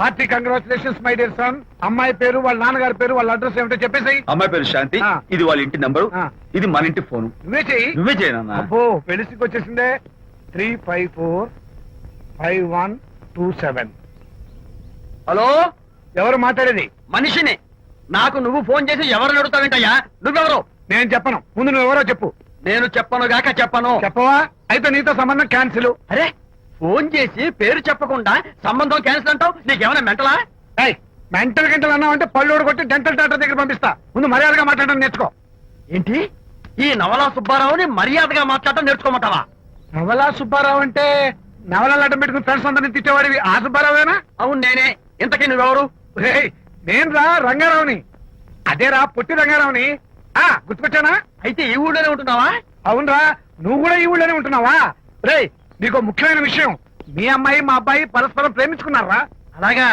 Hearty congratulations my dear son. అమ్మాయి పేరు, వాళ్ళ నాన్నగారి పేరు, వాళ్ళ అడ్రస్ ఏమిటో చెప్పేసి. అమ్మాయి పేరు శాంతి, ఇది వాళ్ళ ఇంటి నంబరు, ఇది మన ఇంటి ఫోను. నువ్వే చెయ్యి. నువ్వే చేయనన్నా. అబ్బో పెళ్లికి వచ్చేసిందే. 3545127. హలో, ఎవరు మాట్లాడేది? మనిషిని. నాకు నువ్వు ఫోన్ చేసి ఎవరు అడుగుతావేంటయ్యా? నువ్వెవరు? నేను చెప్పను, ముందు నువ్వెవరో చెప్పు. నేను చెప్పను గాక చెప్పను. చెప్పవా? అయితే నీతో సంబంధం క్యాన్సిల్. అరే, ఫోన్ చేసి పేరు చెప్పకుండా సంబంధం క్యాన్సిల్ అంటావు? నీకేమైనా మెంటలా? మెంటల్ గంటలు అన్నావంటే పళ్ళు కొట్టి డెంటల్ డాక్టర్ దగ్గర పంపిస్తా. ముందు మర్యాదగా మాట్లాడడం నేర్చుకో. ఏంటి, ఈ నవలా సుబ్బారావుని మర్యాదగా మాట్లాడటం నేర్చుకోమంటావా? నవలా సుబ్బారావు అంటే నవలాలు అడ్డం పెట్టుకుని ఫ్రెండ్స్ అందరిని తిట్టేవాడివి ఆ సుబ్బారావేనా? అవును నేనే. ఇంతకీ నువ్వెవరు? నేను రా రంగారావుని. అదేరా పొట్టి రంగారావుని. గుర్తుకొచ్చానా? అయితే ఈ ఊళ్ళోనే ఉంటున్నావా? అవునరా, నువ్వు కూడా ఈ ఊళ్ళోనే ఉంటున్నావా? రే, నీకు ముఖ్యమైన విషయం, మీ అమ్మాయి మా అబ్బాయి పరస్పరం ప్రేమించుకున్నారా? అలాగా,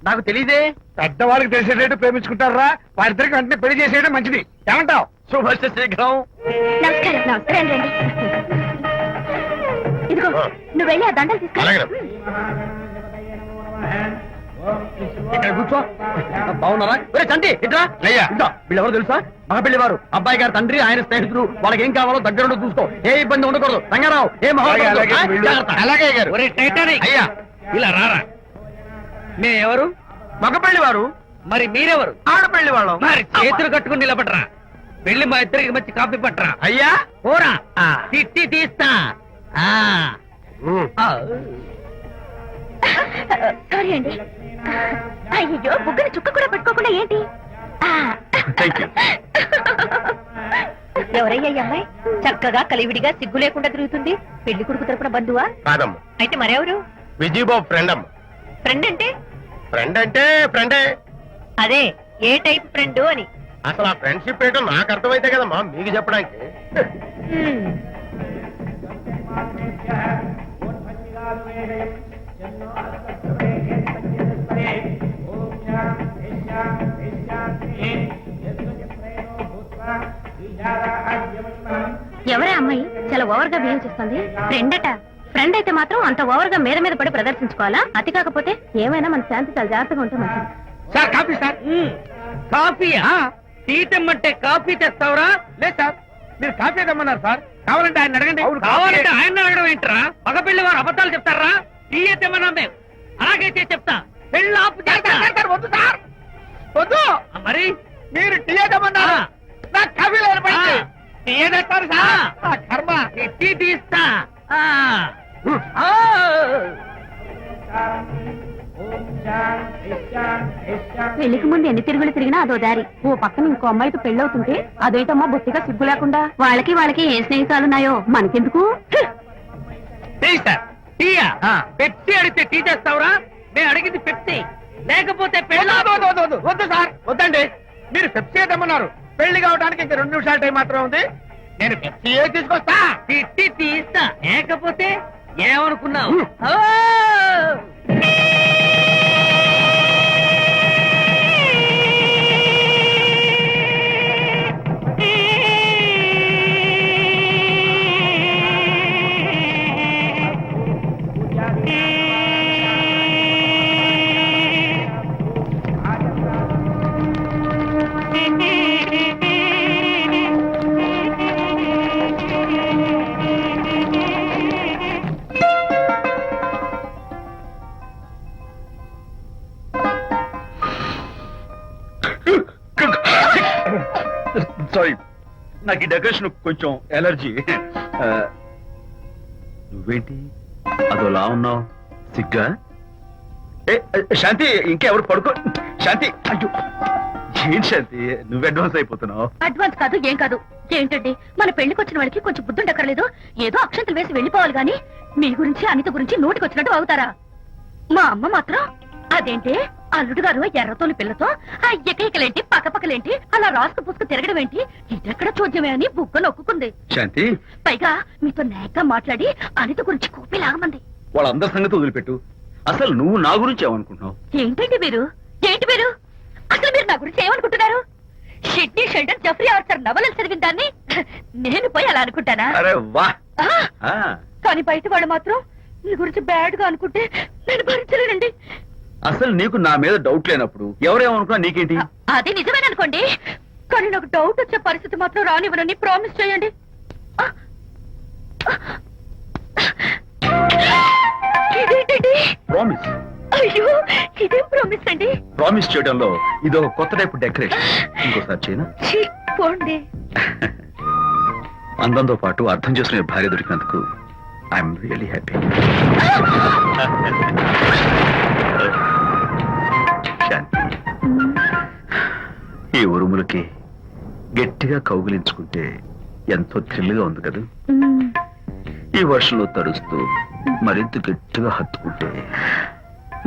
నాకు తెలీదే. పెద్దవాళ్ళకి తెలిసేటట్టు ప్రేమించుకుంటారా? వారిద్దరికి వెంటనే పెళ్లి చేసేయడం మంచిది. ఏమంటావు? శుభస్య శీఘ్రం. నమస్కారం. నమస్కారం రండి. ఇదిగో నువ్వు వెళ్ళి ఆ దండలు తీసుకో. ఇక్కడ కూర్చో. బాగున్నారా? చంటి ఇట్రా. వీళ్ళెవరు తెలుసా? మగ పెళ్లి వారు, అబ్బాయి గారు తండ్రి, ఆయన స్నేహితులు. వాళ్ళకి ఏం కావాలో దగ్గర చూసుకో. ఏ ఇబ్బంది ఉండకూడదు. రంగారావు, ఏ అలాగే గారు. అయ్యా ఇలా రారా. మేమెవరు? మగ పెళ్లి వారు. మరి మీరెవరు? ఆడపెళ్లి వాళ్ళం. మరి చేతులు కట్టుకుని నిలబడరా. పెళ్లి మా ఇద్దరికి మంచి కాపీ పట్టరా. అయ్యా పోరా, తిట్టి తీస్తా. సారీ అండి. అయ్యో, బుగ్గని చుక్క కూడా పెట్టుకోకుండా ఏంటి? ఎవరయ్యా ఈ అమ్మాయి? చక్కగా కలివిడిగా సిగ్గు లేకుండా తిరుగుతుంది. పెళ్లి కొడుకు తరపున బంధువా? కాదమ్మ. అయితే మరెవరు? విజయబాబు ఫ్రెండ్ అమ్మ. ఫ్రెండ్ అంటే? ఫ్రెండ్ అంటే ఫ్రెండే. అదే, ఏ టైప్ ఫ్రెండ్ అని. అసలు ఆ ఫ్రెండ్షిప్ ఏంటో నాకు అర్థమైతే కదమ్మా మీకు చెప్పడానికి. ఎవరే అమ్మాయి చాలా ఓవర్ గా బిహేవ్ చేస్తుంది? ఫ్రెండ్ అట. ఫ్రెండ్ అయితే మాత్రం అంత ఓవర్ గా మీద మీద పడి ప్రదర్శించుకోవాలా? అతి కాకపోతే ఏమైనా మన శాంతి చాలా జాగ్రత్తగా ఉంటే మంచిది. Sir coffee sir. కాఫీయా? టీ తెమ్మంటే కాఫీ తెస్తావురా? లేదు సార్, మీరు కాఫీ తెమ్మన్నారు సార్. కావాలంటే ఆయన అడగండి. కావాలంటే ఆయన అడగడం ఏంట్రా? మగ పెళ్లి వారు అబద్ధాలు చెప్తారా? టీ తెమ్మన్నా మేము. అలాగైతే చెప్తా. పెళ్ళి ఆపు చేస్తా. వద్దు సార్, వద్దు. మరి మీరు టీ తెమ్మన్నారు, నాకు కాఫీ లేదు. టీ తెస్తారు సార్. కర్మ. టీ తీస్తా. పెళ్లికి ముందు ఎన్ని తిరుగులు తిరిగినా అదో దారి. ఓ పక్కన ఇంకో అమ్మాయితో పెళ్ళవుతుంటే అదేంటమ్మా బొత్తిగా సిగ్గు లేకుండా. వాళ్ళకి ఏ స్నేహితాలున్నాయో మనకెందుకు? టీయా? పెప్సీ అడిగితే టీ తెస్తావురా? మేము అడిగింది పెప్సీ, లేకపోతే వద్దు సార్, వద్దండి. మీరు పెప్సీ తెమ్మన్నారు. పెళ్లి కావడానికి ఇంకా 2 నిమిషాల టైం మాత్రం ఉంది. నేను పెప్సీ తీసుకొస్తా. తిట్టి తీస్తా. లేకపోతే ఏమనుకున్నావు? సారీ, నాకు ఈ డెకరేషన్ కొంచెం ఎలర్జీ. నువ్వేంటి అదోలా ఉన్నావు? సిగ్గా? శాంతి, ఇంకెవరు పడుకో. శాంతి, అయ్యో ఏంటి శాంతి, నువ్వు అడ్వాన్స్ అయిపోతున్నావు. అడ్వాన్స్ కాదు, ఏం కాదు. ఏంటండి, మన పెళ్లికి వచ్చిన వాళ్ళకి కొంచెం బుద్ధుండక్కర్లేదు? ఏదో అక్షంతలు వేసి వెళ్ళిపోవాలి గాని మీ గురించి అనిత గురించి నోటికి వచ్చినట్టు అవుతారా? మా అమ్మ మాత్రం అదేంటి అల్లుడు గారు ఎర్రతోని పిల్లతో ఆ ఎకైకలేంటి పక్కపక్కలేంటి అలా రాసుకు పుసుకు తిరగడం ఏంటి, ఇదెక్కడ చూద్యమే అని బుగ్గ నొక్కుంది. శాంతి, పైగా మీతో నేగ్గా మాట్లాడి అనిత గురించి కూపి లాగమంది. వాళ్ళందరి సంగతి వదిలిపెట్టు. అసలు నువ్వు నా గురించి ఏమనుకుంటున్నావు? ఏంటండి మీరు? ఏంటి మీరు అసలు మీరు నా గురించి ఏమనుకుంటున్నారు? షిడ్నీ షెల్డన్ జెఫ్రీ ఆర్చర్ నవలలు చదివిన దాన్ని నేను పోయి అలా అనుకుంటానా? అరే వా. కానీ బయట వాళ్ళు మాత్రం మీ గురించి బ్యాడ్ గా అనుకుంటే నేను భరించలేనండి. అసలు నీకు నా మీద డౌట్ లేనప్పుడు ఎవరేమనుకున్నా నీకేంటి? అది నిజమేననుకోండి, కానీ నాకు డౌట్ వచ్చే పరిస్థితి మాత్రం రానివ్వనని ప్రామిస్ చేయండి. ఇదేంటండి? ప్రామిస్. అయ్యో, ఇదేం ప్రామిస్ అండి? ప్రామిస్ చేయడంలో ఇది ఒక కొత్త టైపు డెకరేషన్. ఇంకోసారి చేయనా? ఛీ, పోండి. అందంతో పాటు అర్థం చేసుకునే భార్య దొరికినందుకు ఐఎమ్ రియలీ హ్యాపీ. శాంతి, ఈ ఉరుములకి గట్టిగా కౌగిలించుకుంటే ఎంతో థ్రిల్గా ఉంది కదా. ఈ వర్షంలో తడుస్తూ మరింత గట్టిగా హత్తుకుంటే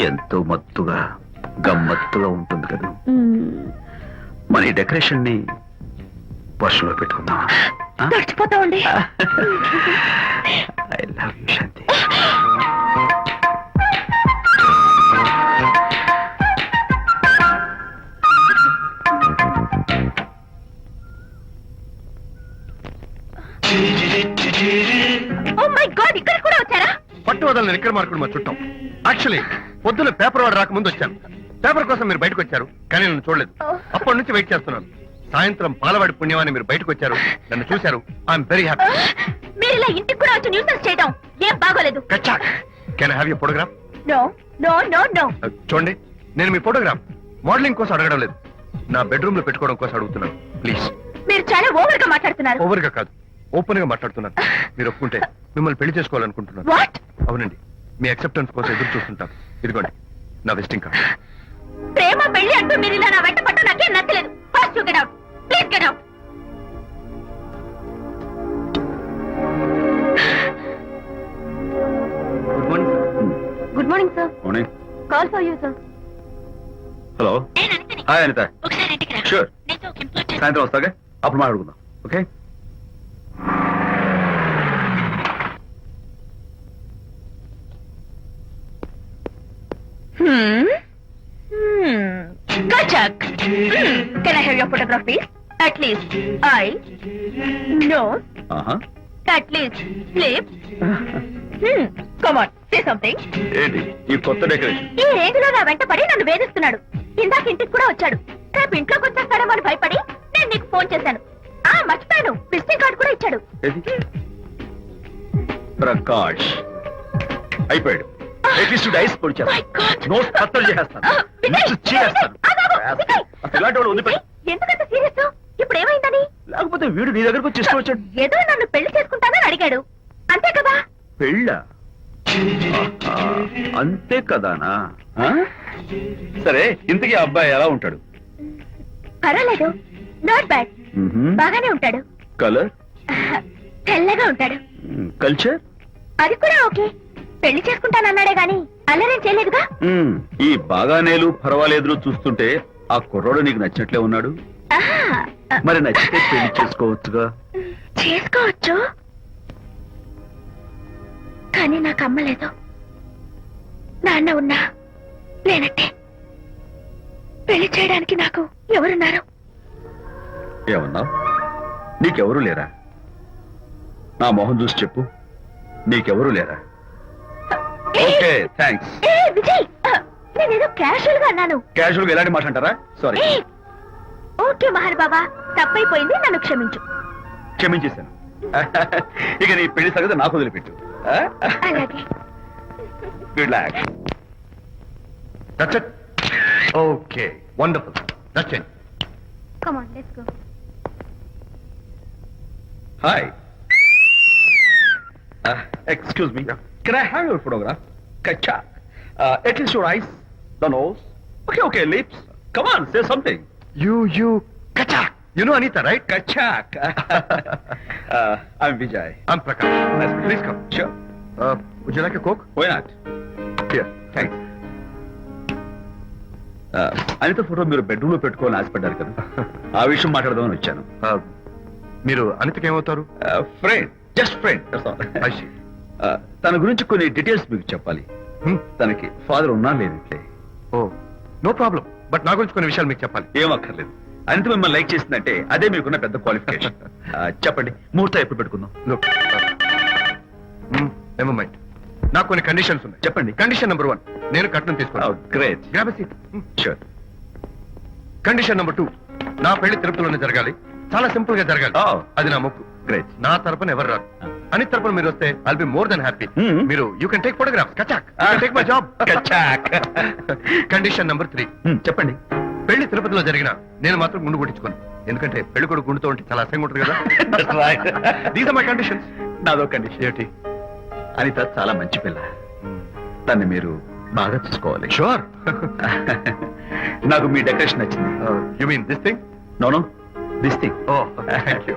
ఎంతో మత్తుగా గమ్మత్తుగా ఉంటుంది కదా. మన ఈ డెకరేషన్ ని వర్షంలో పెట్టుకుందాం. తడిచిపోతామండి. I love you Shanti. Oh my god, ఇక్కడ కూడా వచ్చారా? పట్టు వదలని నిక్కర మార్కుడు మా చుట్టం. యాక్చువల్లీ పొద్దున్న పేపర్ వాడు రాకముందు వచ్చాను. పేపర్ కోసం మీరు బయటకు వచ్చారు, కానీ నన్ను చూడలేదు. అప్పటి నుంచి వెయిట్ చేస్తున్నాను. సాయంత్రం పాలవాడి పుణ్యమాన్ని మీరు బయటకు వచ్చారు, నన్ను చూశారు. I'm very happy. మీరు ఇలా ఇంటికి కూడా వచ్చి న్యూసెన్స్ చేయడం ఏం బాగోలేదు. Can I have your photograph? No no no no. చూడండి, నేను మీ ఫోటోగ్రాఫ్ మోడలింగ్ కోసం అడగడం లేదు, నా బెడ్రూమ్ లో పెట్టుకోవడం కోసం అడుగుతున్నాను. ప్లీజ్. మీరు చాలా ఓవర్ గా మాట్లాడుతున్నారు. ఓవర్ గా కాదు, ఓపెన్ గా మాట్లాడుతున్నాను. మీరు ఒప్పుకుంటే మిమ్మల్ని పెళ్లి చేసుకోవాలనుకుంటున్నాను. వాట్? అవునండి, మీ అక్సెప్టెన్స్ కోసం ఎదురు చూస్తుంటాను. ఇదిగోండి నా విజిటింగ్ కార్డ్. ప్రేమ పెళ్లి అంటూ మీరు ఇలా నా వెంట పట్టు నాకేం నచ్చలేదు. First you get out, please get out. Good morning sir. Good morning sir. Morning. Call for you sir. Hello. Hi Anitha. ఒకసారి ఇంటికి రా. షూర్. నీతో ఒక important- సాయంత్రం వస్తాగా, అప్పుడు మాట్లాడుకుందాం. Okay. Kachak. Can I have your photograph, please? At least eye, nose, ఆహా. at least lips. Come on, say something. ఏంటి ఈ కొత్త డెకరేషన్? ఈ రేంజ్లో నా వెంట పడి నన్ను వేధిస్తున్నాడు. ఇందాక ఇంటికి కూడా వచ్చాడు. రేపు ఇంట్లోకి వచ్చేస్తాడేమో అని భయపడి నేను నీకు ఫోన్ చేశాను. మర్చిపోయాను, విజిటింగ్ కార్డు కూడా ఇచ్చాడు. ఏది? ప్రకాష్ అయిపోయాడు. అట్లీస్ట్ డైస్ పొడి My God. చేస్తాను, నోట్ కత్తలు చేస్తాను, విజయ్, చేస్తాను. విజయ్, ఇలాంటి వాడు వదిలిపెట్టు. ఎందుకంత సీరియస్? ఇప్పుడు ఏమైందని? లేకపోతే వీడు నీ దగ్గరకు వచ్చి ఇష్టం వచ్చాడు. ఏదో నన్ను పెళ్లి చేసుకుంటానని అడిగాడు, అంతే కదా? పెళ్ళ అంతే కదానా? ఆ? సరే, ఇంతకీ ఆ అబ్బాయి ఎలా ఉంటాడు? పర్వాలేదు, నాట్ బ్యాడ్, బాగానే ఉంటాడు. కలర్? తెల్లగా ఉంటాడు. కల్చర్? అది కూడా ఓకే. పెళ్లి చేసుకుంటానన్నాడే గాని అల్లరేం చేయలేదుగా. ఈ బాగానేలు పర్వాలేదు చూస్తుంటే ఆ కుర్రోడు నీకు నచ్చినట్లే ఉన్నాడు. ఆహా, మరి నచ్చితే పెళ్లి చేసుకోవచ్చుగా. చేసుకోవచ్చు, కానీ నాకు అమ్మ లేదు, నాన్న ఉన్నా లేనట్టే. పెళ్లి చేయడానికి నాకు ఎవరున్నారు? ఏమన్నావు? నీకెవరూ లేరా? నా మొహం చూసి చెప్పు, నీకెవరూ లేరా? Okay, thanks. ఏ విజయ్, నేనేదో క్యాషువల్ గా అన్నాను. క్యాజువల్ గా ఎలాంటి మాట అంటారా? సారీ. ఏ, ఓకే మహర్ బాబా, తప్పైపోయింది, నన్ను క్షమించు. క్షమించేశాను. ఇక నీ పెళ్లి సంగతి నాకు వదిలిపెట్టు. అలాగే. Good luck. That's it. Okay, wonderful. That's it. Come on, let's go. Hi. Excuse me. Can I have your photograph? Kachak. At least your eyes, the nose. Okay, lips. Come on, say something. You, Kachak. You know Anita, right? Kachak. I'm Vijay. I'm Prakash. Nice to meet you. Please come. Sure. Would you like a Coke? Why not? Here, thanks. Anitha photo మీరు bedroom లో పెట్టుకోవాలని ఆశపడ్డారు కదా, ఆ విషయం మాట్లాడదామని వచ్చాను. మీరు అనితకి ఏమవుతారు? Friend, just friend. I see. తన గురించి కొన్ని డీటెయిల్స్ మీకు చెప్పాలి. తనకి ఫాదర్ ఉన్నా లేదంటే. ఓ, నో ప్రాబ్లం. బట్ నా గురించి కొన్ని విషయాలు మీకు చెప్పాలి. ఏం అక్కర్లేదు. అనిత మిమ్మల్ని లైక్ చేసిందంటే అదే మీకున్న పెద్ద క్వాలిఫికేషన్. చెప్పండి, ముహూర్తం ఎప్పుడు పెట్టుకుందాం? Look, never mind. నాకు కొన్ని కండిషన్స్ ఉన్నాయి. చెప్పండి. కండిషన్ నెంబర్ 1, నేను కట్నం తీసుకున్నాను. Great. Grab seat. Sure. Condition number 2, నా పెళ్లి తిరుపతిలోనే జరగాలి. చాలా సింపుల్ గా జరగాలి. Oh. అది నా మొక్కు. గ్రేట్. నా తరపున ఎవరు రారు. అని తరపున మీరు వస్తే I'll be more than happy. Hmm. మీరు యూ కెన్ టేక్ ఫోటోగ్రాఫ్స్. కచాక్ టేక్ మై జాబ్. కచాక్. కండిషన్ నెంబర్ 3, చెప్పండి. పెళ్లి తిరుపతిలో జరిగిన నేను మాత్రం గుండు కొట్టించుకోను. ఎందుకంటే పెళ్లి కొడుకు గుండుతో ఉంటే చాలా అసహ్యంగా ఉంటుంది కదా. These are my conditions. నాదో కండిషన్. ఏంటి? అనిత చాలా మంచి పిల్ల. దాన్ని మీరు బాగా చూసుకోవాలి. షూర్. నాకు మీ డెకరేషన్ నచ్చింది. You mean this thing? No this thing. Oh thank you.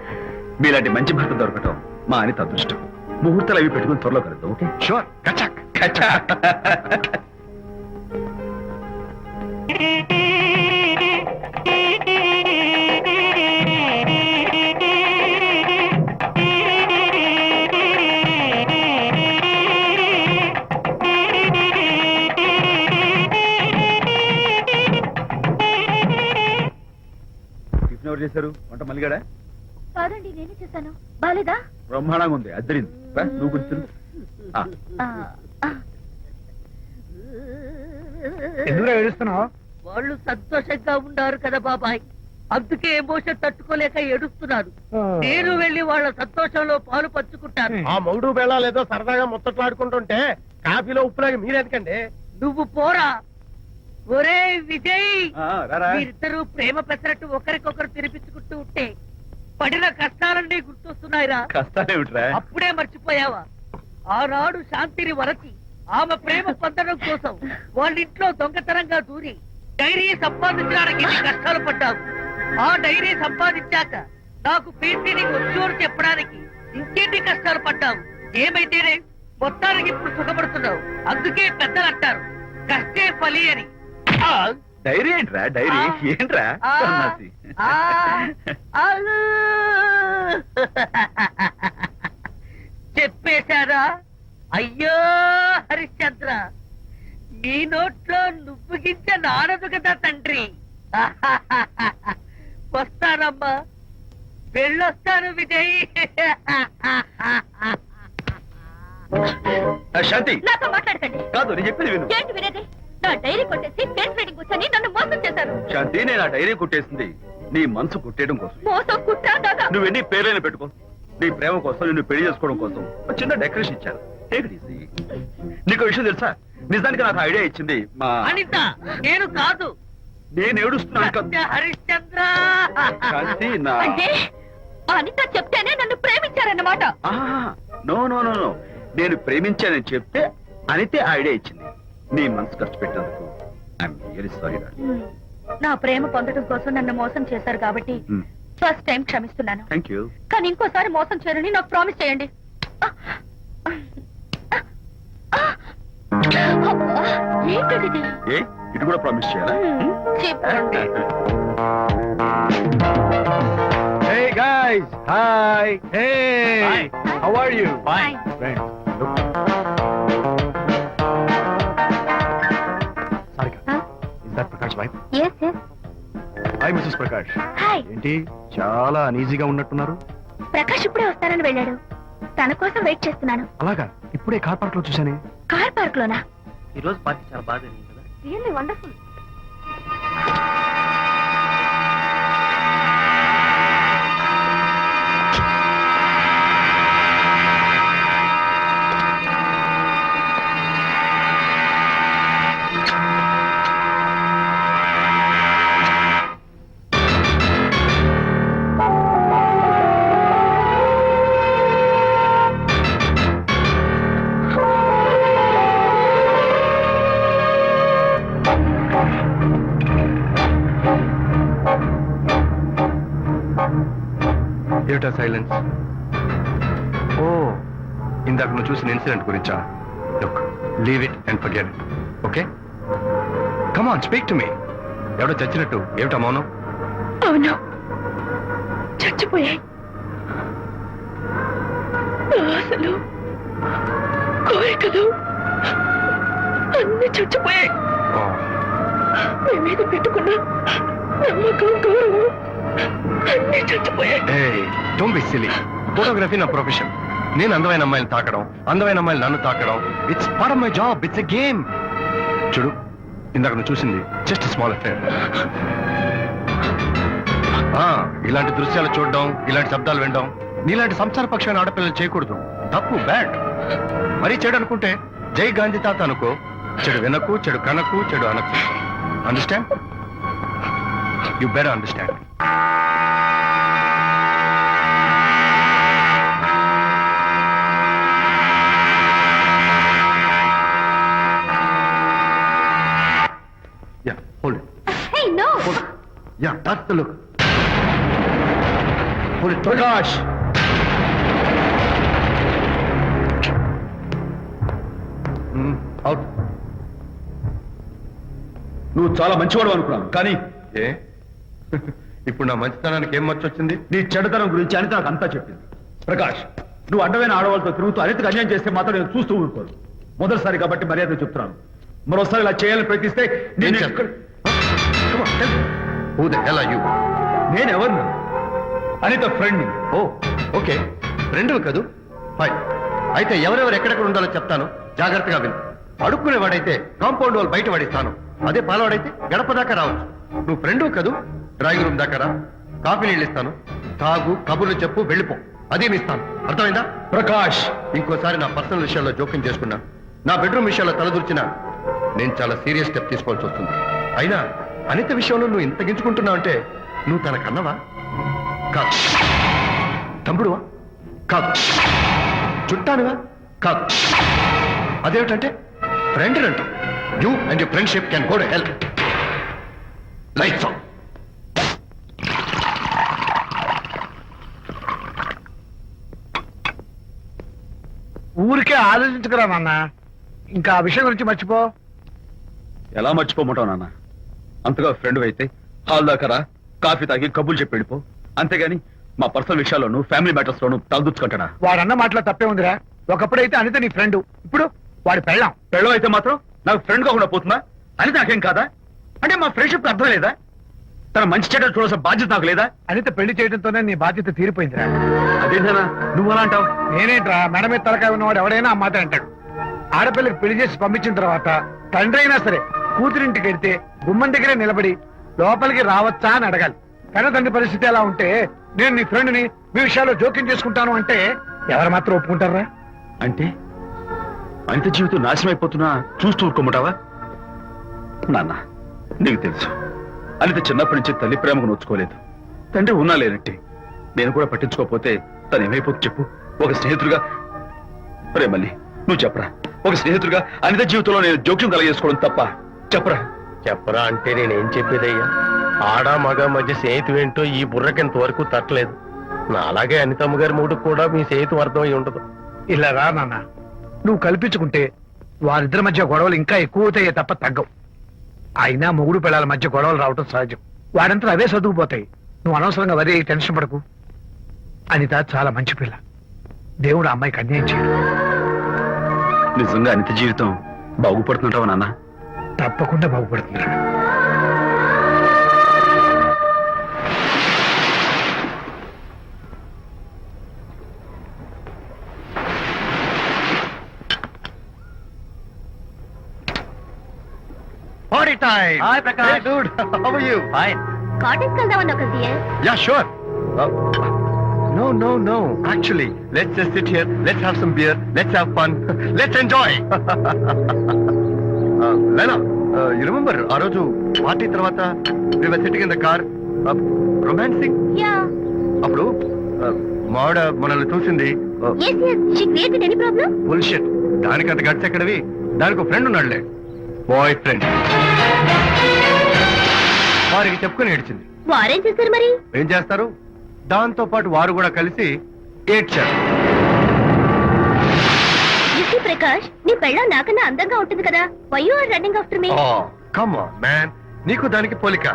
మీలాంటి మంచి భర్త దొరకటం మా అనిత అదృష్టం. ముహూర్తాలు అవి పెట్టుకుని త్వరలో కలుద్దాం. ఓకే? షూర్. కచాక్. కచాక్. టిఫిన్ ఎవరు చేశారు? వంట మల్లిగాడా? కాదండి, నేనే చేశాను. బాలేదా? బ్రహ్మాండంగా ఉంది. అద్దరింది. రా, నువ్వు గుర్తు. ఎందుకు ఏడుస్తున్నావు? వాళ్ళు సంతోషంగా ఉన్నారు కదా బాబాయ్, అందుకే ఎమోషన్ తట్టుకోలేక ఏడుస్తున్నారు. నేను వెళ్ళి వాళ్ళ సంతోషంలో పాలు పంచుకుంటాను. ఆ మౌడు బేళాలు ఏదో సరదాగా ముచ్చట్లాడుకుంటుంటే కాఫీలో ఉప్పులాగా మీరెందుకండి? నువ్వు పోరా. ఒరే విజయ్, రారా. మీరిద్దరూ ప్రేమ పెసరట్టు ఒకరికొకరు తినిపించుకుంటూ ఉంటే పడిన కష్టాలన్నీ గుర్తొస్తున్నాయిరా. కష్టాలేమిట్రా? అప్పుడే మర్చిపోయావా? ఆనాడు శాంతిని వరచి ఆమె ప్రేమ పొందడం కోసం వాళ్ళ ఇంట్లో దొంగతనంగా దూరి డైరీ సంపాదించడానికి ఎన్ని కష్టాలు పడ్డావు. ఆ డైరీ సంపాదించాక నాకు పీసీడీకి వచ్చోరు చెప్పడానికి ఇంకెన్ని కష్టాలు పడ్డావు. ఏమైతేనే మొత్తానికి ఇప్పుడు సుఖపడుతున్నావు. అందుకే పెద్దలు అంటారు కష్టే ఫలి అని. ఆ, డైరీ ఏంట్రా? డైరీ ఏంట్రా? ఆ, సన్నాసి. ఆ, ఆగు. చెప్పేశారా? అయ్యో హరిశ్చంద్ర, నీ నోట్లో నువ్వు గింజ నానదు కదా తండ్రి. వస్తానమ్మా, వెళ్ళొస్తాను విజయ్. శాంతి, నాతో మాట్లాడకండి. కాదు నేను చెప్పేది విను. ఏంటి వినేది? నా డైరీ కొట్టేసి ఫేస్ రీడింగ్ కూర్చొని నన్ను మోసం చేశారు. శాంతి, నేను ఆ డైరీ కుట్టేసింది నీ మనసు కుట్టేయడం కోసం. మోసం కుట్ర దాదా. నువ్వు ఎన్ని పేర్లైనా పెట్టుకో, నీ ప్రేమ కోసం, నిన్ను పెళ్లి చేసుకోవడం కోసం ఒక చిన్న డెకరేషన్ ఇచ్చాను. Take it easy. నీకు విషయం తెలుసా? నిజానికి నాకు ఐడియా ఇచ్చింది మా అనిత, నేను కాదు. నేను ఏడుస్తున్నాను కదా. సత్య హరిశ్చంద్ర. శాంతి, నా అంటే అనిత చెప్తేనే నన్ను ప్రేమించారన్నమాట. నో నో నో నో నేను ప్రేమించానని చెప్తే అనితే ఐడియా ఇచ్చింది. నీ మనసు ఖర్చు పెట్టేందుకు ఐఎమ్ రియల్లీ సారీ. నా ప్రేమ పొందడం కోసం నన్ను మోసం చేశారు కాబట్టి ఫస్ట్ టైం క్షమిస్తున్నాను. Thank you. కానీ ఇంకోసారి మోసం చేయరని నాకు ప్రామిస్ చేయండి. అబ్బా, ఏంటది? ఏ ఇటు కూడా ప్రామిస్ చేయాలా? చెప్పండి. Hey guys, hi. Hey, Hi. how are you? Fine. Friend, look. Sarika, Huh? is that Prakash wife? Yes, yes. Hi, Mrs. Prakash. Hi. ఏంటి చాలా అనీజీగా ఉన్నట్టున్నారు? ప్రకాష్ ఇప్పుడే వస్తానని వెళ్ళాడు. తన కోసం వెయిట్ చేస్తున్నాను. అలాగా, ఇప్పుడే కార్ పార్క్ లో చూశానే. కార్ పార్క్ లోనా? ఈ రోజు పార్టీ చాలా బాగా జరిగింది కదా. Really wonderful. ఏమిటా సైలెన్స్? ఓ, ఇందాక నువ్వు చూసిన ఇన్సిడెంట్ గురించా? Look, leave it and forget it. Okay, come on, speak to me. ఎవడో చచ్చినట్టు ఏమిటా మౌనం? అవును, చచ్చిపోయాయి. ఆశలు, కోరికలు అన్ని చచ్చిపోయాయి. ఓ, మీ మీద పెట్టుకున్న నమ్మకం, గౌరవం అన్ని చచ్చిపోయాయి. hey, don't be silly. Photography నా ప్రొఫెషన్. నేను అందమైన అమ్మాయిని తాకడం, అందమైన అమ్మాయిలు నన్ను తాకడం, it's part of my job, it's a game. చూడు, ఇందాక నువ్వు చూసింది జస్ట్ స్మాల్ అఫేర్. ఇలాంటి దృశ్యాలు చూడడం, ఇలాంటి శబ్దాలు వినడం నీలాంటి సంసార పక్షమైన ఆడపిల్లలు చేయకూడదు. తప్పు, బ్యాడ్. మరీ చెడు అనుకుంటే జై గాంధీ తాత అనుకో. చెడు వినకు, చెడు కనకు, చెడు అనకు. Understand? You better understand. Yeah, hold it. Hey, no! Hold it. Yeah, that's the look. Hold it. Prakash, Out. నువ్వు చాలా మంచివాడు అనుకున్నాను, కానీ ఏ ఇప్పుడు నా మంచితనానికి ఏం మచ్చొచ్చింది? నీ చెడుతనం గురించి అనిత నాకు అంతా చెప్పింది. ప్రకాష్, నువ్వు అడ్డమైన ఆడవాళ్ళతో తిరుగుతూ అనితకు అన్యాయం చేస్తే మాత్రం నేను చూస్తూ ఊరుకోను. మొదటిసారి కాబట్టి మర్యాద చెప్తున్నాను. మరోసారి ఇలా చేయాలని ప్రయత్నిస్తే ఏం నేను చేస్తాను? Come on, tell me. Who the hell are you? నేనెవరిని? అనిత ఫ్రెండ్. ఓ, ఓకే, ఫ్రెండ్ కదూ. ఫైన్. అయితే ఎవరెవరు ఎక్కడెక్కడ ఉండాలో చెప్తాను, జాగ్రత్తగా విను. అడుక్కునేవాడైతే కాంపౌండ్ వాళ్ళు బయట పడిస్తాను. అదే పాలవాడైతే గడప దాకా రావచ్చు. నువ్వు ఫ్రెండ్ కదూ, డ్రాయింగ్ రూమ్ దాకా రా. కాఫీ నీళ్ళు ఇస్తాను, తాగు, కబుర్లు చెప్పు, వెళ్ళిపో. అదేమి ఇస్తాను, అర్థమైందా? ప్రకాష్, ఇంకోసారి నా పర్సనల్ విషయాల్లో జోక్యం చేసుకున్నా, నా బెడ్రూమ్ విషయాల్లో తలదూర్చినా నేను చాలా సీరియస్ స్టెప్ తీసుకోవాల్సి వస్తుంది. అయినా అనిత విషయంలో నువ్వు ఇంత గించుకుంటున్నావు అంటే నువ్వు తనకన్నవా? కాదు. తమ్ముడువా? కాదు. చుట్టానువా? కాదు. అదేమిటంటే ఫ్రెండ్ అంట. You and your friendship can go to help. Lights on. ఊరికే ఆలోచించుకురా నాన్న, ఇంకా ఆ విషయం గురించి మర్చిపో. ఎలా మర్చిపోమంటావు నాన్న? అంతగా ఫ్రెండ్ అయితే హాల్ దాకా రా, కాఫీ తాగి కబుర్లు చెప్పి వెళ్ళిపో. అంతేగాని మా పర్సనల్ విషయాల్లోనూ ఫ్యామిలీ మ్యాటర్స్ లోనూ తలదూర్చుకుంటాడా? వాడన్న మాటలో తప్పే ఉందిరా. ఒకప్పుడైతే అనిత నీ ఫ్రెండ్, ఇప్పుడు వాడి పెళ్ళాం. పెళ్ళం అయితే మాత్రం నాకు ఫ్రెండ్ కాకుండా పోతుందా? అని నాకేం కాదా? అంటే మా ఫ్రెండ్షిప్ అర్థం లేదా? తన మంచి చెడ్డ చూడాల్సిన బాధ్యత నాకు లేదా? అనిత పెళ్లి చేయడంతోనే నీ బాధ్యత తీరిపోయిందిరా. అదేంటనా నువ్వు అలా అంటావు? నేనేంట్రా, మెడ మీద తలకాయ ఉన్నవాడు ఎవడైనా ఆ మాట అంటాడు. ఆడపిల్లకి పెళ్లి చేసి పంపించిన తర్వాత తండ్రి అయినా సరే కూతురింటికి వెళ్తే గుమ్మం దగ్గరే నిలబడి లోపలికి రావచ్చా అని అడగాలి. తండ్రి పరిస్థితి ఎలా ఉంటే నేను నీ ఫ్రెండ్ని మీ విషయాల్లో జోక్యం చేసుకుంటాను అంటే ఎవరు మాత్రం ఒప్పుకుంటారా? అంటే అనిత జీవితం నాశనం అయిపోతున్నా చూస్తూ ఊరుకోమంటావా? నాన్న, నీకు తెలుసు అనిత చిన్నప్పటి నుంచి తల్లి ప్రేమకు నోచుకోలేదు. తండ్రి ఉన్నా లేనట్టే. నేను కూడా పట్టించుకోకపోతే తను ఏమైపోతుంది చెప్పు? ఒక స్నేహితుడిగా ప్రేమల్ని నువ్వు చెప్పరా? ఒక స్నేహితుడిగా అనిత జీవితంలో నేను జోక్యం కలగజేసుకోవడం తప్ప? చెప్పరా? చెప్పరా అంటే నేనేం చెప్పేదయ్యా? ఆడ మగ మధ్య స్నేహితు ఏంటో ఈ బుర్రకింత వరకు తట్టలేదు. నా అలాగే అనితమ్మ గారి మూడు కూడా మీ స్నేహితు అర్థం అయి ఉండదు. ఇలా రా నాన్న, నువ్వు కల్పించుకుంటే వారిద్దరి మధ్య గొడవలు ఇంకా ఎక్కువ అవుతాయే తప్ప తగ్గవు. అయినా మొగుడు పిల్లల మధ్య గొడవలు రావటం సహజం. వాడంతా అవే సర్దుకుపోతాయి. నువ్వు అనవసరంగా వరే టెన్షన్ పడకు. అనిత చాలా మంచి పిల్ల. దేవుడు ఆ అమ్మాయికి అన్యాయం చేయడు. నిజంగా అనిత జీవితం బాగుపడుతుంటావా నాన్న? తప్పకుండా బాగుపడుతుందిరా. Party time! Hi, Prakash. Hey, dude. How are you? Fine. Cottage వెళ్దామని ఒక Yeah, sure. No. Actually, let's just sit here. Let's have some beer. Let's have fun. Let's enjoy. Lena, you remember ఆ రోజు party తర్వాత we were sitting in the car, romancing? Yeah అప్పుడు మావిడ మనల్ని చూసింది. yes she created any problem Bullshit. దానికంత guts ఎక్కడవి? దానికి ఒక ఫ్రెండ్ ఉన్నాడులే, బాయ్ ఫ్రెండ్. వారికి చెప్పుకొని ఏడ్చింది. వారేం చేశారు మరి? ఏం చేస్తారు? దాంతో పాటు వారు కూడా కలిసి ఏడ్చారు. యూసీ ప్రకాష్, నీ పెళ్ళం నాకన్నా అందంగా ఉంటుంది కదా. Why you are running after me? Come on man, నీకు దానికి పోలిక.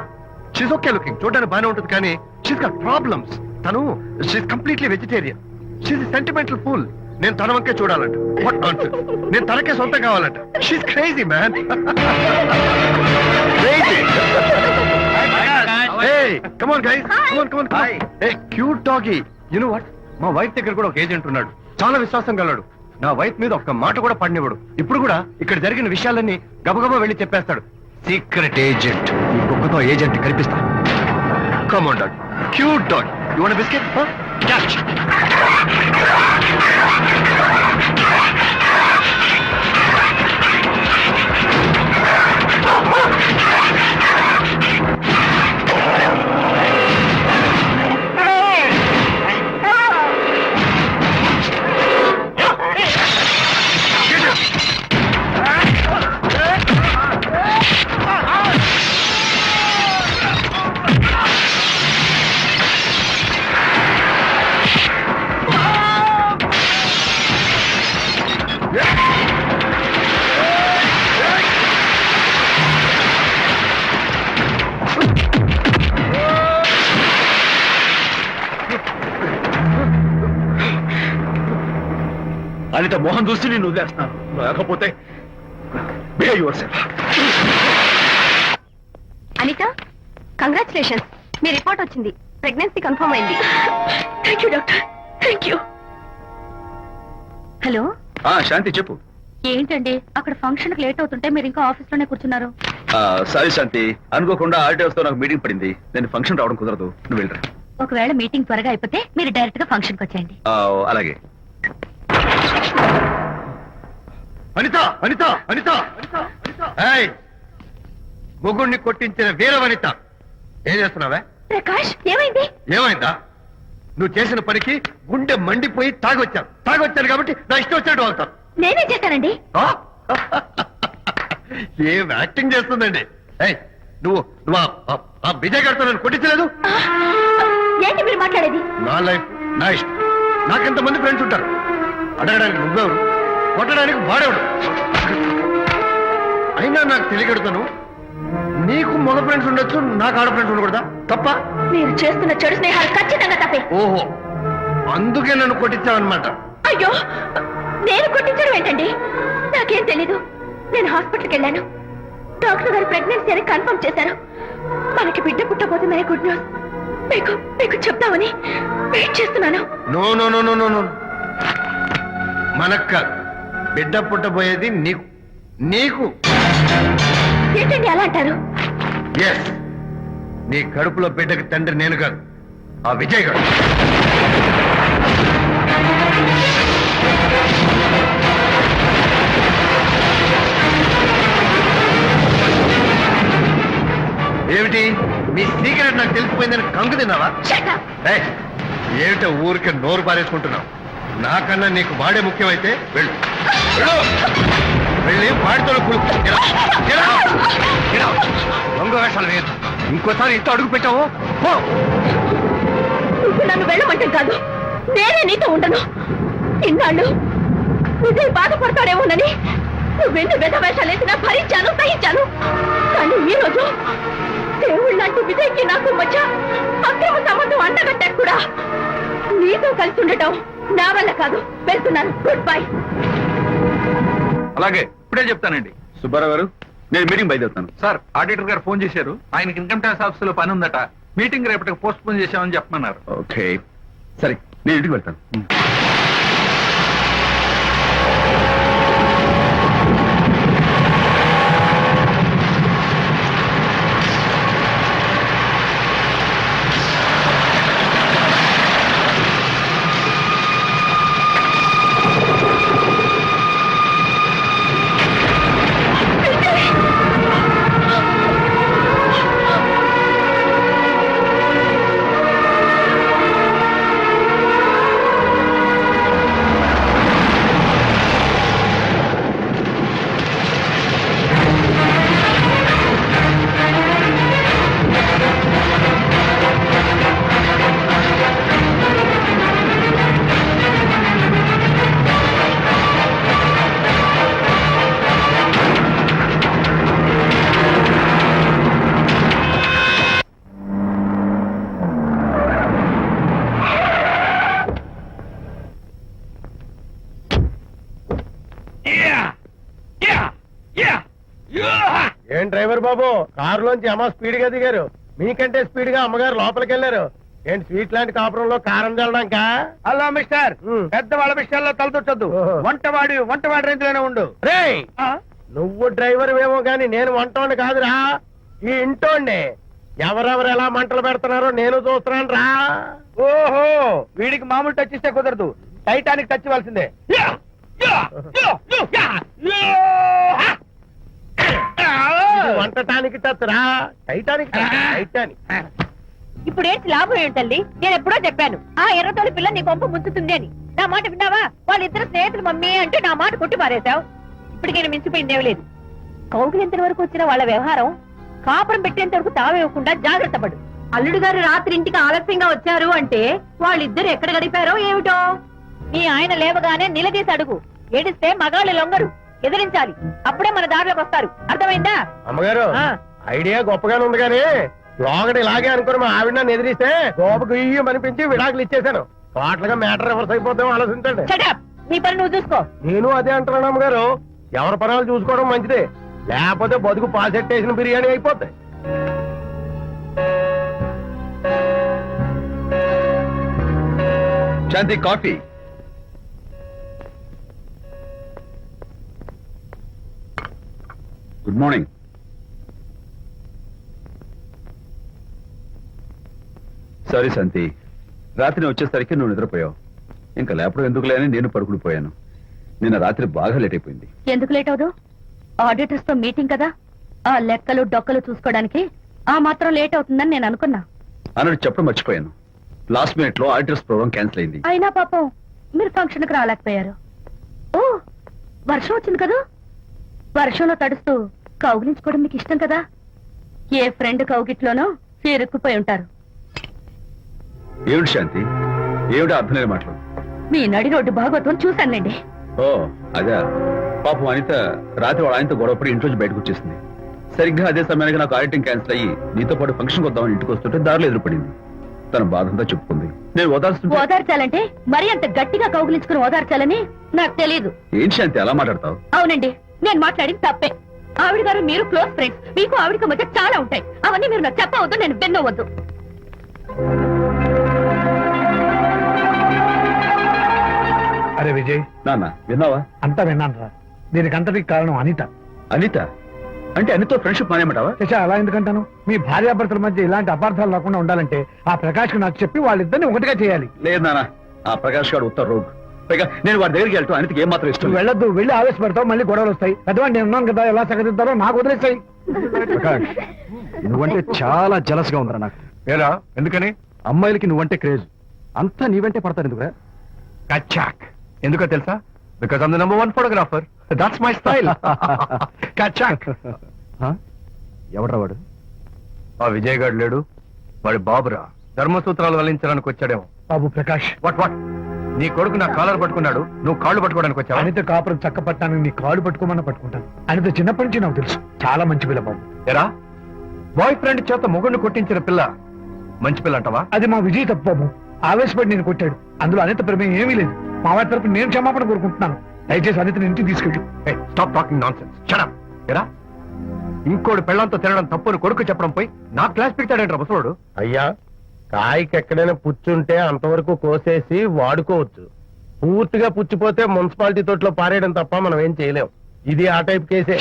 షీస్ ఓకే లుకింగ్, చూడడానికి బాగానే ఉంటుంది, కానీ షీస్ గాట్ ప్రాబ్లమ్స్. తను she's completely vegetarian. She's sentimental pool. నేను తన వంకే చూడాలంట. What nonsense. నేను తనకే సొంతం కావాలంట. She's crazy man. Crazy. Hey, come on guys. Hi. Come on. Hey, cute doggy. You know what? మా వైఫ్ దగ్గర కూడా ఒక ఏజెంట్ ఉన్నాడు. చాలా విశ్వాసం గలడు. నా వైఫ్ మీద ఒక్క మాట కూడా పడినివ్వడు. ఇప్పుడు కూడా ఇక్కడ జరిగిన విషయాలన్నీ గబగబా వెళ్ళి చెప్పేస్తాడు. Secret agent. ఈ కుక్కతో ఏజెంట్ కనిపిస్తా. Come on dog, cute dog. You want biscuit? Catch. Anita Mohan చూసి నేను వదిలేస్తున్నాను. లేకపోతే behave yourself. Anita, congratulations, మీ రిపోర్ట్ వచ్చింది. ప్రెగ్నెన్సీ కన్ఫర్మ్ అయింది. Thank you doctor, thank you. Hello, Shanti చెప్పు. ఏంటండి అక్కడ ఫంక్షన్ లేట్ అవుతుంటే మీరు ఇంకా ఆఫీస్ లోనే కూర్చున్నారు? సారీ శాంతి, అనుకోకుండా ఆర్టీఎస్ తో నాకు మీటింగ్ పడింది. నేను ఫంక్షన్ రావడం కుదరదు. నువ్వు వెళ్ళరా. ఒకవేళ మీటింగ్ త్వరగా అయిపోతే మీరు డైరెక్ట్ గా ఫంక్షన్ కి వచ్చేయండి. అలాగే. అనిత, అనిత, అనిత, ఏయ్, మొగుణ్ణి కొట్టించిన వీర వనిత, ఏం చేస్తున్నావే? ప్రకాష్, ఏమైంది? ఏమైందా? నువ్వు చేసిన పనికి గుండె మండిపోయి తాగొచ్చాను కాబట్టి నా ఇష్టం వచ్చినట్టు అవుతాను. నేనేం చేశానండి? ఏం యాక్టింగ్ చేస్తుందండి. ఏయ్, నువ్వు నువ్వు ఆ విజయ్ గారితో నన్ను కొట్టించలేదు. ఏంటి మీరు మాట్లాడేది? నా లైఫ్ నా ఇష్టం. నాకెంతమంది ఫ్రెండ్స్ ఉంటారు. అడగడానికి నువ్వెవరు, కొట్టడానికి వాడేవాడు. అయినా నాకు తెలియగడుతాను, నీకు మగ ఫ్రెండ్స్ ఉండొచ్చు, నాకు ఆడ ఫ్రెండ్స్ ఉండకూడదా? తప్ప? మీరు చేస్తున్న చెడు స్నేహాలు ఖచ్చితంగా తప్పే. ఓహో, అందుకే నన్ను కొట్టించావన్నమాట. అయ్యో, నేను కొట్టించడం ఏంటండి? నాకేం తెలీదు. నేను హాస్పిటల్కి వెళ్ళాను. డాక్టర్ గారు ప్రెగ్నెన్సీ అని కన్ఫర్మ్ చేశారు. మనకి బిడ్డ పుట్టబోతుందనే గుడ్ న్యూస్ మీకు చెప్తామని వెయిట్ చేస్తున్నాను. No no no no no no, మనక్క బిడ్డ పుట్టబోయేది నీకు. ఏంటండి అలా అంటారు? ఎస్, నీ కడుపులో బిడ్డకి తండ్రి నేను కాదు, ఆ విజయ్ గారు. ఏమిటి మీ సీక్రెట్ నాకు తెలిసిపోయిందని కంగు తిన్నావా? ఏమిటో ఊరికే నోరు పారేసుకుంటున్నావు? నాకన్నా నీకు వాడే ముఖ్యమైతే వెళ్ళు, వెళ్ళి వాడితో దొంగ వేషాలు వేయద్దు. ఇంకోసారి ఇంత అడుగు పెట్టావు నువ్వు నన్ను వెళ్ళమంటే కాదు, నేనే నీతో ఉండను. ఇన్నాళ్ళు విజయ్ బాధపడతాడేమోనని నువ్వెన్ని వెధ వేషాలు వేసినా భరించాను, సహించాను. కానీ ఈ రోజు దేవుళ్ళ లాంటి విజయ్కి నాకు మధ్య అక్రమ సంబంధం అండగట్టాక కూడా నీతో కలిసి ఉండటం నా వల్ల కాదు. వెళ్తున్నాను, గుడ్ బై. అలాగే, ఇప్పుడే చెప్తానండి. సుబ్బారావు గారు, నేను మీటింగ్ బయలుదేరుతాను. సార్, ఆడిటర్ గారు ఫోన్ చేశారు. ఆయనకి ఇన్కమ్ ట్యాక్స్ ఆఫీస్ లో పని ఉందట. మీటింగ్ రేపటికి పోస్ట్ పోన్ చేశామని చెప్పమన్నారు. ఓకే, సరే, నేను ఇంటికి వెళ్తాను. ఏం డ్రైవర్ బాబు, కారులోంచి అమ్మ స్పీడ్ గా దిగారు, మీకంటే స్పీడ్ గా అమ్మగారు లోపలికి వెళ్ళారు. ఏంటి స్వీట్ లాంటి కాపురంలో కారం చల్లడాక? హలో మిస్టర్, పెద్దవాళ్ళ విషయాల్లో తలదొచ్చొద్దు. వంటవాడి రేంజ్లోనే ఉండు. రే నువ్వు డ్రైవర్ ఏమో గాని నేను వంటోండి కాదురా, ఈ ఇంటోండి. ఎవరెవరు ఎలా మంటలు పెడుతున్నారో నేను చూస్తున్నాను రా. ఓహో, వీడికి మామూలు టచ్ ఇస్తే కుదరదు, టైటానిక్ టచ్ ఇవ్వాల్సిందే. ఇది వంటటానికి టచ్ రా, టైటానిక్ టచ్, టైటానిక్. ఇప్పుడేంటి లాభం ఏంటల్లి? నేను ఎప్పుడో చెప్పాను ఆ ఎర్రతోలి పిల్ల నీ పంపు ముంచుతుంది అని. నా మాట విన్నావా? వాళ్ళిద్దరు స్నేహితులు మమ్మీ అంటే నా మాట కొట్టి పారేశావు. ఇప్పటికి నేను మించిపోయిందేం లేదు. కౌగిలింత వరకు వచ్చిన వాళ్ళ వ్యవహారం కాపురం పెట్టేంత వరకు తావేయకుండా జాగ్రత్త పడు. అల్లుడు గారు రాత్రి ఇంటికి ఆలస్యంగా వచ్చారు అంటే వాళ్ళిద్దరు ఎక్కడ గడిపారో ఏమిటో. మీ ఆయన లేవగానే నిలదీసి అడుగు. ఏడిస్తే మగాళ్ళు లొంగరు, ఎదిరించాలి. అప్పుడే మన దారిలోకి వస్తారు. అర్థమైందా? అమ్మగారు ఐడియా గొప్పగానే ఉంది కానీ లోగడ ఇలాగే అనుకుని మా ఆవిడ నన్ను ఎదిరిస్తే గోపకు ఇయ్యం అనిపించి విడాకులు ఇచ్చేశాను. టోటల్గా మ్యాటర్ రివర్స్ అయిపోతాం, ఆలోచించండి. Shut up! నీ పని నువ్వు చూసుకో. నేను అదే అంటున్నాను అమ్మగారు, ఎవరి పనాలు చూసుకోవడం మంచిదే, లేకపోతే బతుకు పాసెట్టేసిన బిర్యానీ అయిపోతాయి. శాంతి కాఫీ. Good morning. సారీ శాంతి, రాత్రి వచ్చేసరికి నువ్వు నిద్రపోయావు. ఇంకా లేపడం ఎందుకులే అని నేను పడుకుని పోయాను. నిన్న రాత్రి బాగా లేట్ అయిపోయింది. ఎందుకు లేట్ అవదు? ఆడిటర్స్ తో మీటింగ్ కదా, ఆ లెక్కలు డొక్కలు చూసుకోవడానికి ఆ మాత్రం లేట్ అవుతుందని నేను అనుకున్నా. అన్నట్టు చెప్పడం మర్చిపోయాను. లాస్ట్ మినిట్ లో ఆడిటర్స్ ప్రోగ్రామ్ క్యాన్సిల్ అయింది. అయినా పాపం మీరు ఫంక్షన్ కి రాలేకపోయారు. ఓ, వర్షం వచ్చింది కదా, వర్షంలో తడుస్తూ కౌగిలించుకోవడం మీకు ఇష్టం కదా. ఏ ఫ్రెండ్ కౌగిట్లోనో ఇరుక్కుపోయి ఉంటారు. ఏమిటి శాంతి, ఏమిటి అర్థం లేని మాటలు? మీ నడి రోడ్డు భాగవతం చూశానులేండి. ఓ అదే, పాపం అనిత రాత్రి వాళ్ళ ఆయనతో గొడవపడి ఇంట్లోంచి బయటకు వచ్చేసింది. సరిగ్గా అదే సమయానికి నాకు ఆడిటింగ్ క్యాన్సిల్ అయ్యి నీతో పాటు ఫంక్షన్ వద్దామని ఇంటికి వస్తుంటే దారిలో ఎదురుపడింది. తన బాధంతా చెప్పుకుంది. నేను ఓదార్చుంటే ఓదార్చాలంటే మరి అంత గట్టిగా కౌగిలించుకుని ఓదార్చాలని నాకు తెలియదు. ఏంటి శాంతి అలా మాట్లాడతావు? అవునండి, నేను మాట్లాడింది తప్పే. ఆవిడ గారు మీరు క్లోజ్ ఫ్రెండ్స్, మీకు ఆవిడకి మధ్య చాలా ఉంటాయి. అవన్నీ మీరు నాకు చెప్పవద్దు, నేను విన్నవద్దు. అరే విజయ్, నాన్న విన్నావా? అంతా విన్నాను రా. దీనికంతటికి కారణం అనిత. అనిత అంటే అనితో ఫ్రెండ్షిప్ మానేమంటావా? శశా, అలా ఎందుకంటాను? మీ భార్యాభర్తల మధ్య ఇలాంటి అపార్థాలు రాకుండా ఉండాలంటే ఆ ప్రకాష్ నాకు చెప్పి వాళ్ళిద్దరిని ఒకటిగా చేయాలి. లేదు నాన్న, ఆ ప్రకాష్ గారు ఉత్తర రోగ్. పైగా నేను వాడి దగ్గరికి వెళ్తాను, అనితకి ఏం మాత్రం ఇష్టం నువ్వు లేదు. వెళ్ళొద్దు, వెళ్ళి ఆవేశపడతావు, మళ్ళీ గొడవలు వస్తాయి. పెద్దవాడు నేను ఉన్నాను కదా, ఎలా సగదిద్దారో నాకు వదిలేస్తాయి. ప్రకాష్, నువ్వంటే చాలా జలస్ గా ఉందిరా నాకు. ఏరా ఎందుకని? అమ్మాయిలకి నువ్వంటే క్రేజ్, అంతా నీవంటే పడతారు ఎందుకురా? కచాక్. ఎందుకో తెలుసా? Because I'm the number 1 photographer. That's my style. కచాక్. ఎవడ్రా వాడు? ఆ విజయ్ గారు లేడు, వాడి బాబురా. ధర్మసూత్రాలు వల్లించడానికి వచ్చాడేమో. బాబు ప్రకాష్, వాట్ నీ కొడుకు నా కాలర్ పట్టుకున్నాడు, నువ్వు కాళ్ళు పట్టుకోవడానికి వచ్చావు. అనిత కాపురం చక్క పట్టానికి నీ కాళ్ళు పట్టుకోమన్నా పట్టుకుంటాను. అనిత చిన్నప్పటి నుంచి నాకు తెలుసు, చాలా మంచి పిల్ల బాబు. ఎరా, బాయ్ ఫ్రెండ్ చేత మొగుడిని కొట్టించిన పిల్ల మంచి పిల్ల అంటావా? అది మా విజయ్ తప్పు బాబు. ఆవేశపడి నేను కొట్టాడు, అందులో అనిత ప్రమేయం ఏమీ లేదు. మా వారి తరపు నేను క్షమాపణ కోరుకుంటున్నాను. దయచేసి అనితని ఇంటికి తీసుకెళ్ళి. Stop talking nonsense. Shut up. ఎరా, ఇంకోటి పెళ్ళంతో తినడం తప్పుని కొడుకు చెప్పడం పోయి నా క్లాస్ పెడతాడంటారు ముసలోడు. అయ్యా, కాయకి ఎక్కడైనా పుచ్చుంటే అంతవరకు కోసేసి వాడుకోవచ్చు. పూర్తిగా పుచ్చిపోతే మున్సిపాలిటీ తోటలో పారేయడం తప్ప మనం ఏం చేయలేం. ఇది ఆ టైప్ కేసే.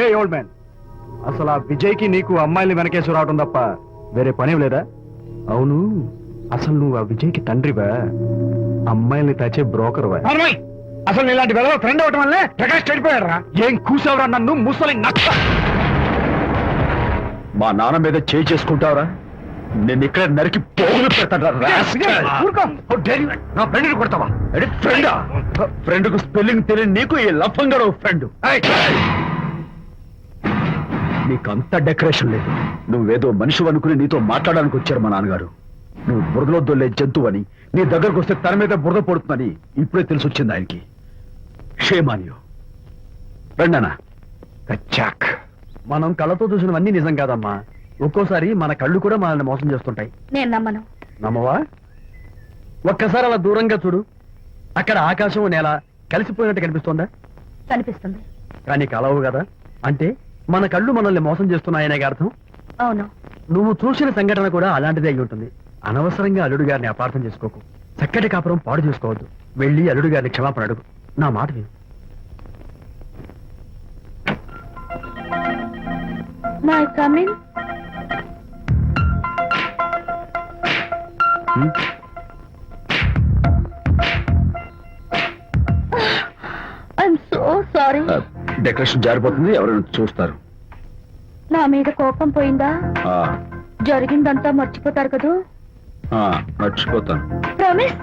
ఏ ఓల్డ్ మ్యాన్, అసలు ఆ విజయ్ కి నీకు అమ్మాయిని వెనకేసి రావడం తప్ప వేరే పనేం లేదా? అవును, అసలు నువ్వు ఆ విజయ్ కి తండ్రివా, అమ్మాయిల్ని తెచ్చే బ్రోకర్వా? అసలు ఇలాంటి వెళ్ళ ఫ్రెండ్ అవటం వల్లే ప్రకాష్ చెడిపోయాడు రా. ఏం కూసావురా నన్ను ముసలి నక్క? మా నాన్న మీద చేయి చేసుకుంటావరా? నేను ఇక్కడ నరికి పోగులు పెడతాను. నా ఫ్రెండ్ కొడతావా? ఫ్రెండా? ఫ్రెండ్ కు స్పెల్లింగ్ తెలియని నీకు ఈ లఫంగా ఫ్రెండ్. నీకంత డెకరేషన్ లేదు. నువ్వేదో మనిషి అనుకుని నీతో మాట్లాడడానికి వచ్చారు మా నాన్నగారు. నువ్వు బురదలో దొల్లే జంతువు అని, నీ దగ్గరకు వస్తే తన మీద బురద పడుతుందని ఇప్పుడే తెలిసి వచ్చింది ఆయనకి. షేమాన్యో రండనా. కచ్చాక్. మనం కళ్ళతో చూసినవన్నీ నిజం కాదమ్మా. ఒక్కోసారి మన కళ్ళు కూడా మనల్ని మోసం చేస్తుంటాయి. నేను నమ్మను. నమ్మవా? ఒక్కసారి అలా దూరంగా చూడు, అక్కడ ఆకాశం నేల కలిసిపోయినట్టు కనిపిస్తోందా? కనిపిస్తుంది. కానీ కలవు కదా, అంటే మన కళ్ళు మనల్ని మోసం చేస్తున్నాయనే అర్థం. అవును, నువ్వు చూసిన సంఘటన కూడా అలాంటిదే అయి ఉంటుంది. అనవసరంగా అల్లుడు గారిని అపార్థం చేసుకోకు. చక్కటి కాపురం పాడు చేసుకోవద్దు. వెళ్ళి అల్లుడు గారిని క్షమాపణ అడుగు. నా మాట విను. My coming. I'm so sorry. Decoration జారిపోతుంది, ఎవరైనా చూస్తారు. నా మీద కోపం పోయిందా? ఆ, జరిగిందంతా మర్చిపోతారు కదూ? ఆ, మర్చిపోతాను. ప్రామిస్.